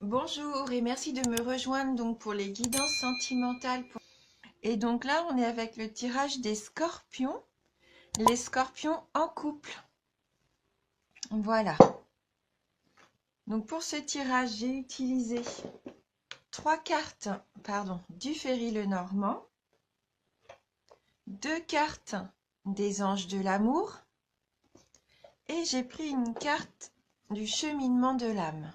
Bonjour et merci de me rejoindre donc pour les guidances sentimentales. Et donc là, on est avec le tirage des scorpions, les scorpions en couple. Voilà. Donc pour ce tirage, j'ai utilisé trois cartes, du Ferry Lenormand, deux cartes des anges de l'amour et j'ai pris une carte du cheminement de l'âme.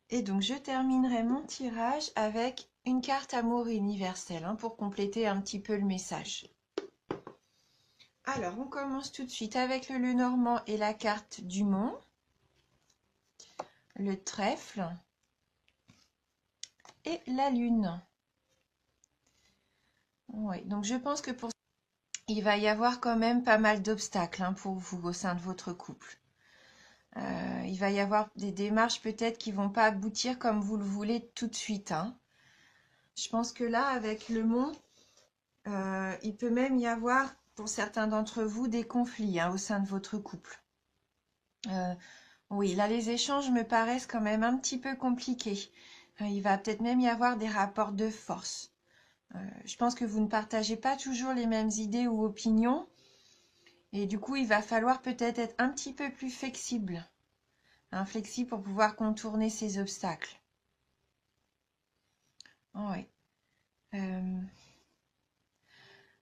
Et donc je terminerai mon tirage avec une carte amour universel pour compléter un petit peu le message. Alors on commence tout de suite avec le Lenormand et la carte du Mont, le trèfle et la lune. Oui, donc je pense que il va y avoir quand même pas mal d'obstacles pour vous au sein de votre couple. Il va y avoir des démarches peut-être qui vont pas aboutir comme vous le voulez tout de suite. Je pense que là, avec le Mont, il peut même y avoir, pour certains d'entre vous, des conflits au sein de votre couple. Oui, là, les échanges me paraissent quand même un petit peu compliqués. Il va peut-être même y avoir des rapports de force. Je pense que vous ne partagez pas toujours les mêmes idées ou opinions. Et du coup, il va falloir peut-être être un petit peu plus flexible. Flexible pour pouvoir contourner ces obstacles. Oui.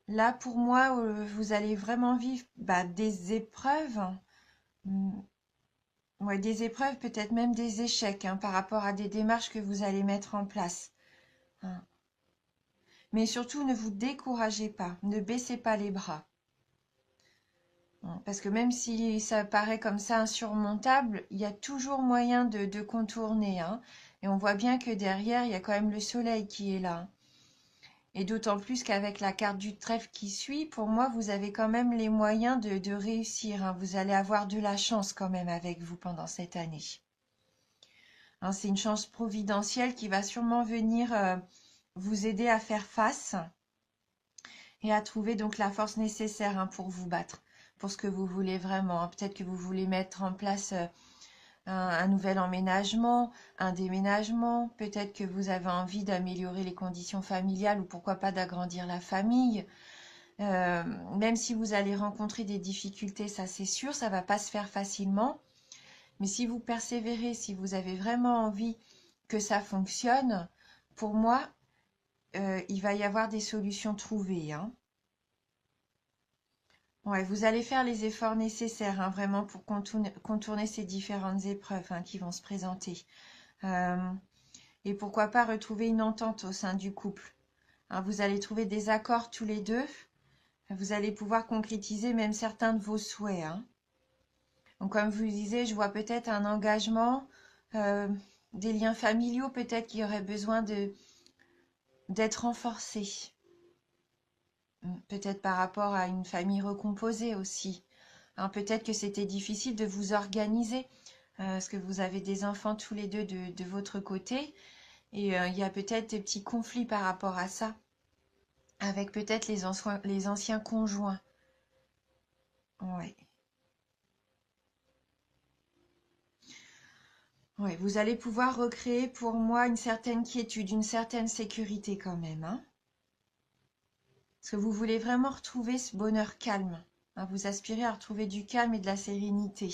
Là, pour moi, vous allez vraiment vivre des épreuves. Ouais, des épreuves, peut-être même des échecs par rapport à des démarches que vous allez mettre en place. Mais surtout, ne vous découragez pas, ne baissez pas les bras. Parce que même si ça paraît comme ça insurmontable, il y a toujours moyen de contourner. Et on voit bien que derrière, il y a quand même le soleil qui est là. Et d'autant plus qu'avec la carte du trèfle qui suit, pour moi, vous avez quand même les moyens de réussir. Vous allez avoir de la chance quand même avec vous pendant cette année. C'est une chance providentielle qui va sûrement venir vous aider à faire face et à trouver donc la force nécessaire pour vous battre, pour ce que vous voulez vraiment. Peut-être que vous voulez mettre en place un nouvel emménagement, un déménagement. Peut-être que vous avez envie d'améliorer les conditions familiales ou pourquoi pas d'agrandir la famille. Même si vous allez rencontrer des difficultés, ça c'est sûr, ça va pas se faire facilement. Mais si vous persévérez, si vous avez vraiment envie que ça fonctionne, pour moi, il va y avoir des solutions trouvées. Ouais, vous allez faire les efforts nécessaires vraiment pour contourner ces différentes épreuves qui vont se présenter. Et pourquoi pas retrouver une entente au sein du couple. Vous allez trouver des accords tous les deux. Vous allez pouvoir concrétiser même certains de vos souhaits. Donc, comme je vous disais, je vois peut-être un engagement, des liens familiaux peut-être qui auraient besoin d'être renforcés. Peut-être par rapport à une famille recomposée aussi. Peut-être que c'était difficile de vous organiser parce que vous avez des enfants tous les deux de votre côté et il y a peut-être des petits conflits par rapport à ça avec peut-être les anciens conjoints. Ouais. Ouais, vous allez pouvoir recréer pour moi une certaine quiétude, une certaine sécurité quand même. Parce que vous voulez vraiment retrouver ce bonheur calme. Vous aspirez à retrouver du calme et de la sérénité.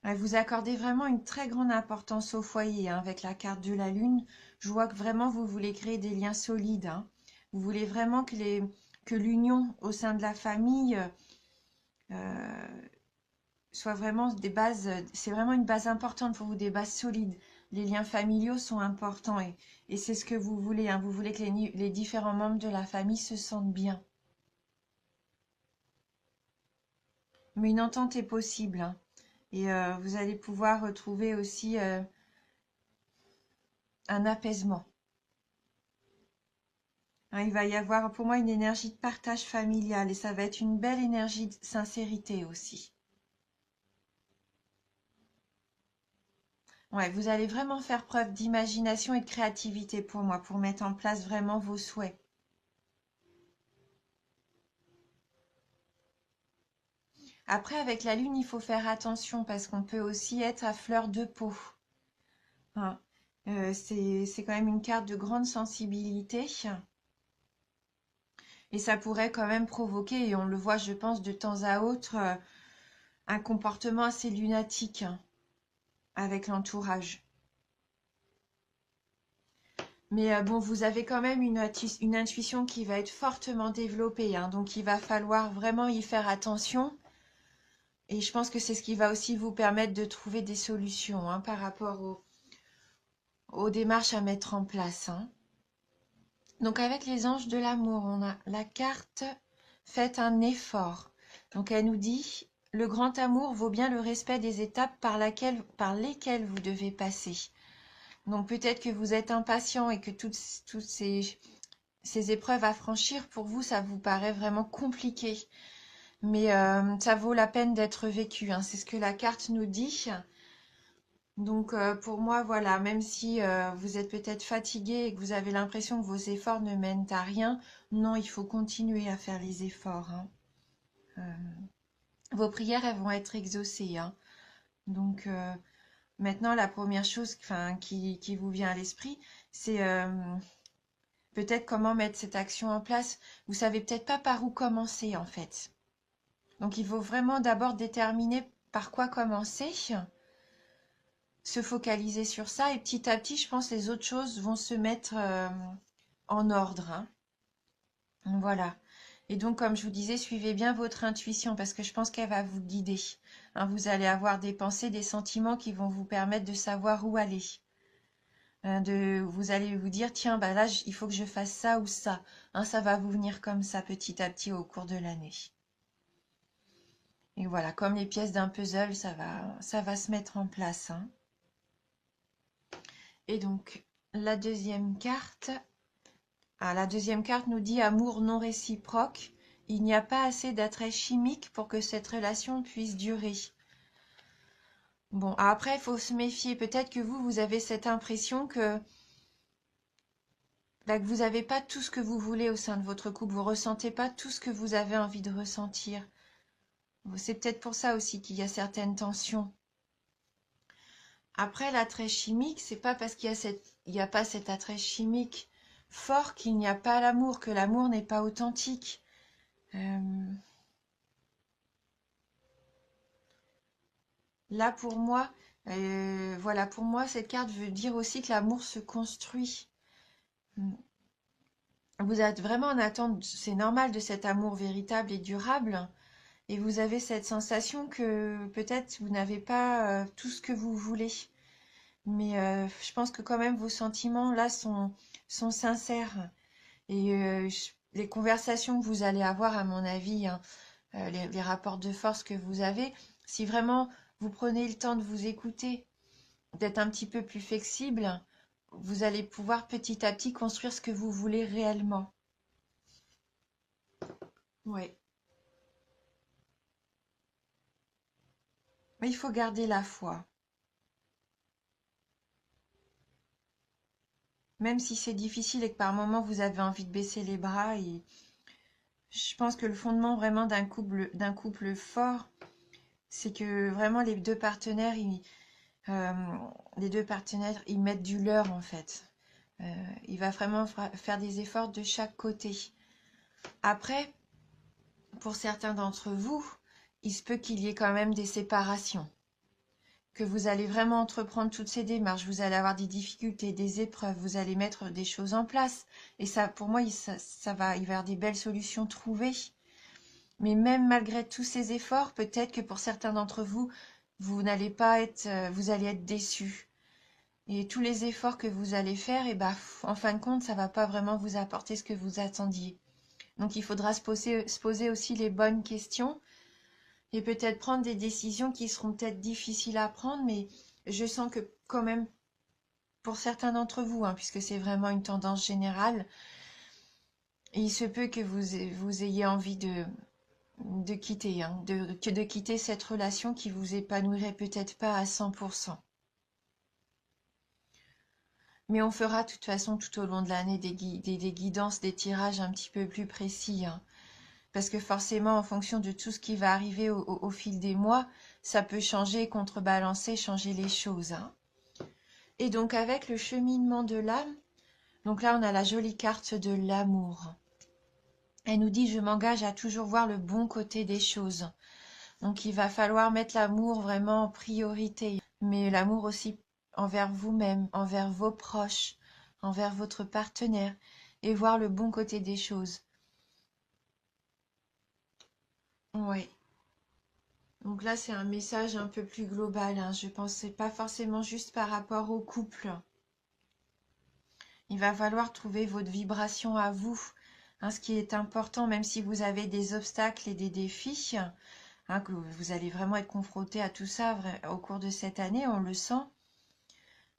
Vous accordez vraiment une très grande importance au foyer avec la carte de la lune. Je vois que vraiment vous voulez créer des liens solides. Vous voulez vraiment que l'union au sein de la famille soit vraiment des bases. C'est vraiment une base importante pour vous, des bases solides. Les liens familiaux sont importants et c'est ce que vous voulez. Vous voulez que les différents membres de la famille se sentent bien. Mais une entente est possible. Et vous allez pouvoir retrouver aussi un apaisement. Il va y avoir pour moi une énergie de partage familial et ça va être une belle énergie de sincérité aussi. Ouais, vous allez vraiment faire preuve d'imagination et de créativité pour moi, pour mettre en place vraiment vos souhaits. Après, avec la lune, il faut faire attention parce qu'on peut aussi être à fleur de peau. Hein. C'est quand même une carte de grande sensibilité et ça pourrait quand même provoquer, et on le voit, je pense, de temps à autre, un comportement assez lunatique hein, avec l'entourage. Mais bon, vous avez quand même une intuition qui va être fortement développée, hein, donc il va falloir vraiment y faire attention. Et je pense que c'est ce qui va aussi vous permettre de trouver des solutions hein, par rapport aux démarches à mettre en place. Hein. Donc avec les anges de l'amour, on a la carte Faites un effort. Donc elle nous dit le grand amour vaut bien le respect des étapes par lesquelles vous devez passer. Donc peut-être que vous êtes impatient et que toutes ces épreuves à franchir, pour vous, ça vous paraît vraiment compliqué. Mais ça vaut la peine d'être vécu, hein. C'est ce que la carte nous dit. Donc pour moi, voilà, même si vous êtes peut-être fatigué et que vous avez l'impression que vos efforts ne mènent à rien, non, il faut continuer à faire les efforts. Hein. Vos prières, elles vont être exaucées. Hein. Donc maintenant, la première chose qui vous vient à l'esprit, c'est peut-être comment mettre cette action en place. Vous savez peut-être pas par où commencer en fait. Donc il faut vraiment d'abord déterminer par quoi commencer, se focaliser sur ça et petit à petit, je pense, les autres choses vont se mettre en ordre. Hein. Voilà. Et donc, comme je vous disais, suivez bien votre intuition parce que je pense qu'elle va vous guider. Hein, vous allez avoir des pensées, des sentiments qui vont vous permettre de savoir où aller. Vous allez vous dire, tiens, bah là, il faut que je fasse ça ou ça. Hein, ça va vous venir comme ça petit à petit au cours de l'année. Et voilà, comme les pièces d'un puzzle, ça va se mettre en place. Hein. Et donc, la deuxième carte, la deuxième carte nous dit amour non réciproque. Il n'y a pas assez d'attrait chimique pour que cette relation puisse durer. Bon, après, il faut se méfier. Peut-être que vous avez cette impression que vous n'avez pas tout ce que vous voulez au sein de votre couple. Vous ressentez pas tout ce que vous avez envie de ressentir. C'est peut-être pour ça aussi qu'il y a certaines tensions. Après, l'attrait chimique, c'est pas parce qu'il y a pas cet attrait chimique fort qu'il n'y a pas l'amour, que l'amour n'est pas authentique. Là, pour moi, voilà, pour moi, cette carte veut dire aussi que l'amour se construit. Vous êtes vraiment en attente, c'est normal, de cet amour véritable et durable. Et vous avez cette sensation que peut-être vous n'avez pas tout ce que vous voulez. Mais je pense que quand même vos sentiments là sont sincères. Et les conversations que vous allez avoir, à mon avis, hein, les rapports de force que vous avez, si vraiment vous prenez le temps de vous écouter, d'être un petit peu plus flexible, vous allez pouvoir petit à petit construire ce que vous voulez réellement. Ouais. Mais il faut garder la foi. Même si c'est difficile et que par moments vous avez envie de baisser les bras, et je pense que le fondement vraiment d'un couple fort, c'est que vraiment euh, les deux partenaires, ils mettent du leur en fait. Il va vraiment faire des efforts de chaque côté. Après, pour certains d'entre vous, il se peut qu'il y ait quand même des séparations, que vous allez vraiment entreprendre toutes ces démarches, vous allez avoir des difficultés, des épreuves, vous allez mettre des choses en place. Et ça, pour moi, il va y avoir des belles solutions trouvées. Mais même malgré tous ces efforts, peut-être que pour certains d'entre vous, vous n'allez pas être, vous allez être déçus. Et tous les efforts que vous allez faire, et bah, en fin de compte, ça va pas vraiment vous apporter ce que vous attendiez. Donc il faudra se poser aussi les bonnes questions et peut-être prendre des décisions qui seront peut-être difficiles à prendre, mais je sens que quand même, pour certains d'entre vous, hein, puisque c'est vraiment une tendance générale, il se peut que vous ayez envie de quitter, hein, de quitter cette relation qui vous épanouirait peut-être pas à 100%. Mais on fera de toute façon tout au long de l'année des guidances, des tirages un petit peu plus précis. Hein. parce que forcément, en fonction de tout ce qui va arriver au fil des mois, ça peut changer, contrebalancer, changer les choses, hein. Et donc avec le cheminement de l'âme, donc là on a la jolie carte de l'amour. Elle nous dit je m'engage à toujours voir le bon côté des choses. Donc il va falloir mettre l'amour vraiment en priorité, mais l'amour aussi envers vous-même, envers vos proches, envers votre partenaire, et voir le bon côté des choses. Oui. Donc là, c'est un message un peu plus global, hein. Je pensais pas forcément juste par rapport au couple. Il va falloir trouver votre vibration à vous, hein, ce qui est important, même si vous avez des obstacles et des défis, hein, que vous allez vraiment être confronté à tout ça au cours de cette année, on le sent.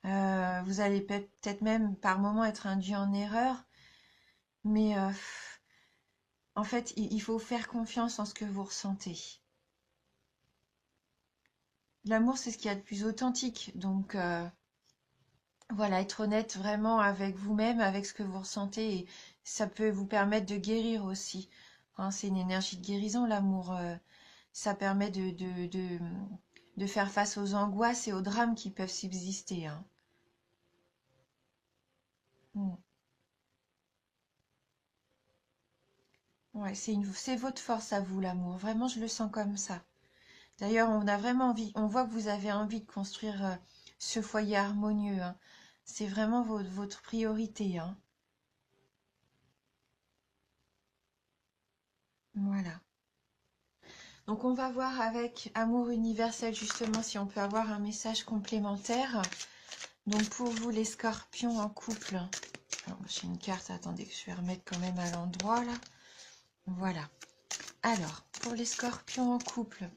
Vous allez peut-être même par moments être induit en erreur, mais en fait, il faut faire confiance en ce que vous ressentez. L'amour, c'est ce qu'il y a de plus authentique, donc voilà, être honnête vraiment avec vous-même, avec ce que vous ressentez, et ça peut vous permettre de guérir aussi, hein. C'est une énergie de guérison, l'amour. Ça permet de faire face aux angoisses et aux drames qui peuvent subsister, hein. Mm. Ouais, c'est votre force à vous, l'amour. Vraiment, je le sens comme ça. D'ailleurs, on a vraiment envie, on voit que vous avez envie de construire ce foyer harmonieux, hein. C'est vraiment votre priorité, hein. Voilà. Donc, on va voir avec Amour universel, justement, si on peut avoir un message complémentaire. Donc, pour vous, les scorpions en couple. Alors, j'ai une carte, attendez, que je vais remettre quand même à l'endroit, là. Voilà. Alors, pour les scorpions en couple,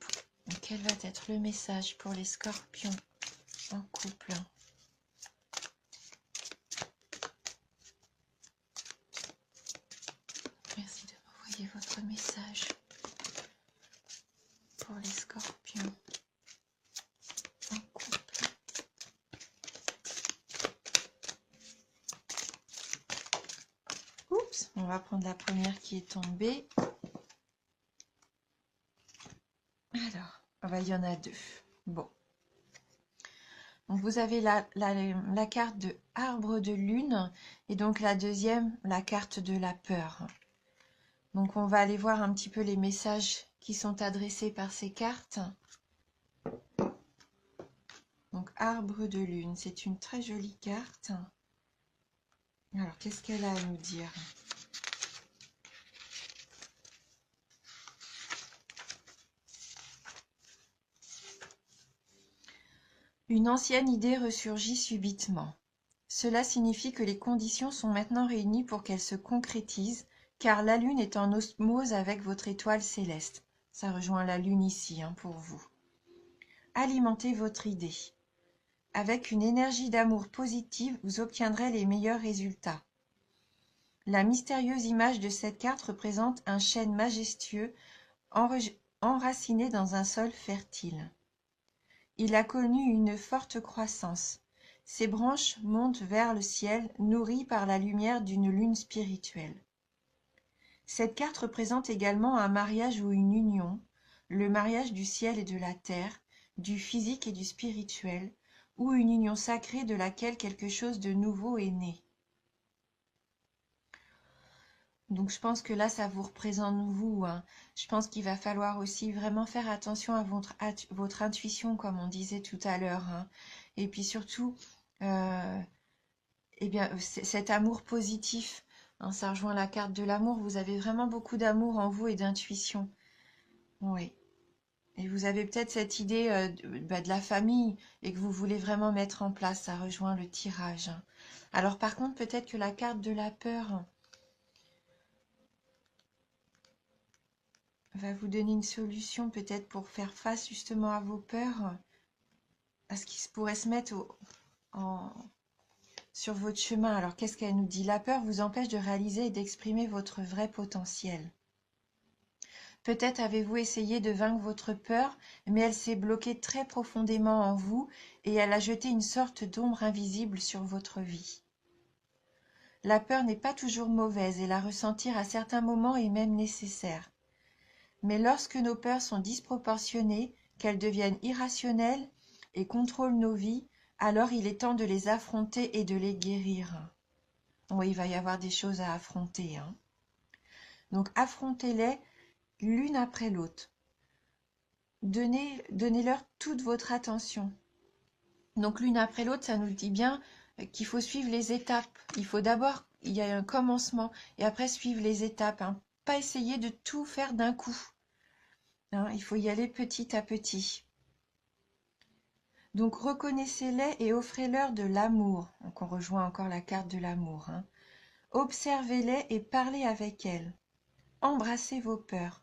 quel va être le message pour les scorpions en couple? Merci de m'envoyer votre message pour les scorpions en couple. Oups, on va prendre la première qui est tombée. Alors, oh bah, il y en a deux. Bon. Donc vous avez la carte de arbre de lune et donc la deuxième, la carte de la peur. Donc on va aller voir un petit peu les messages qui sont adressés par ces cartes. Donc arbre de lune, c'est une très jolie carte. Alors qu'est-ce qu'elle a à nous dire? Une ancienne idée ressurgit subitement. Cela signifie que les conditions sont maintenant réunies pour qu'elle se concrétise, car la Lune est en osmose avec votre étoile céleste. Ça rejoint la Lune ici, hein, pour vous. Alimentez votre idée. Avec une énergie d'amour positive, vous obtiendrez les meilleurs résultats. La mystérieuse image de cette carte représente un chêne majestueux enraciné dans un sol fertile. Il a connu une forte croissance. Ses branches montent vers le ciel, nourries par la lumière d'une lune spirituelle. Cette carte représente également un mariage ou une union, le mariage du ciel et de la terre, du physique et du spirituel, ou une union sacrée de laquelle quelque chose de nouveau est né. Donc je pense que là, ça vous représente vous, hein. Je pense qu'il va falloir aussi vraiment faire attention à votre intuition, comme on disait tout à l'heure, hein. Et puis surtout, eh bien, cet amour positif, hein, ça rejoint la carte de l'amour. Vous avez vraiment beaucoup d'amour en vous et d'intuition. Oui. Et vous avez peut-être cette idée de la famille et que vous voulez vraiment mettre en place. Ça rejoint le tirage, hein. Alors par contre, peut-être que la carte de la peur va vous donner une solution peut-être pour faire face justement à vos peurs, à ce qui pourrait se mettre sur votre chemin. Alors qu'est-ce qu'elle nous dit? La peur vous empêche de réaliser et d'exprimer votre vrai potentiel. Peut-être avez-vous essayé de vaincre votre peur, mais elle s'est bloquée très profondément en vous et elle a jeté une sorte d'ombre invisible sur votre vie. La peur n'est pas toujours mauvaise et la ressentir à certains moments est même nécessaire. Mais lorsque nos peurs sont disproportionnées, qu'elles deviennent irrationnelles et contrôlent nos vies, alors il est temps de les affronter et de les guérir. Oui, il va y avoir des choses à affronter, hein. Donc affrontez-les l'une après l'autre. Donnez-leur toute votre attention. Donc l'une après l'autre, ça nous dit bien qu'il faut suivre les étapes. Il faut d'abord, il y a un commencement, et après suivre les étapes, hein. Pas essayer de tout faire d'un coup, hein. Il faut y aller petit à petit. Donc reconnaissez-les et offrez-leur de l'amour. Donc on rejoint encore la carte de l'amour, hein. Observez-les et parlez avec elles. Embrassez vos peurs.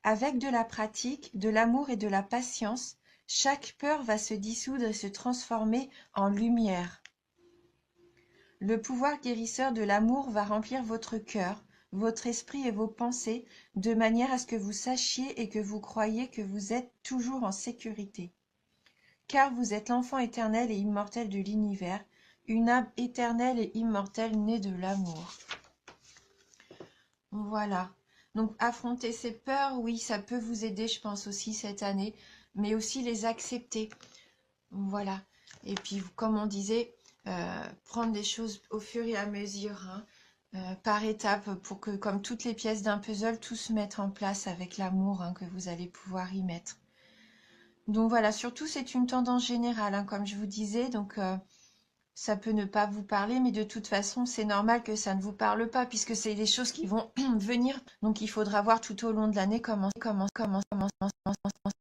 Avec de la pratique, de l'amour et de la patience, chaque peur va se dissoudre et se transformer en lumière. Le pouvoir guérisseur de l'amour va remplir votre cœur, votre esprit et vos pensées, de manière à ce que vous sachiez et que vous croyiez que vous êtes toujours en sécurité. Car vous êtes l'enfant éternel et immortel de l'univers, une âme éternelle et immortelle née de l'amour. Voilà. Donc affronter ces peurs, oui, ça peut vous aider, je pense aussi cette année, mais aussi les accepter. Voilà. Et puis, comme on disait, prendre les choses au fur et à mesure, hein, par étapes, pour que, comme toutes les pièces d'un puzzle, tout se mette en place avec l'amour, hein, que vous allez pouvoir y mettre. Donc voilà, surtout c'est une tendance générale, hein, comme je vous disais, donc ça peut ne pas vous parler, mais de toute façon, c'est normal que ça ne vous parle pas, puisque c'est des choses qui vont venir. Donc il faudra voir tout au long de l'année comment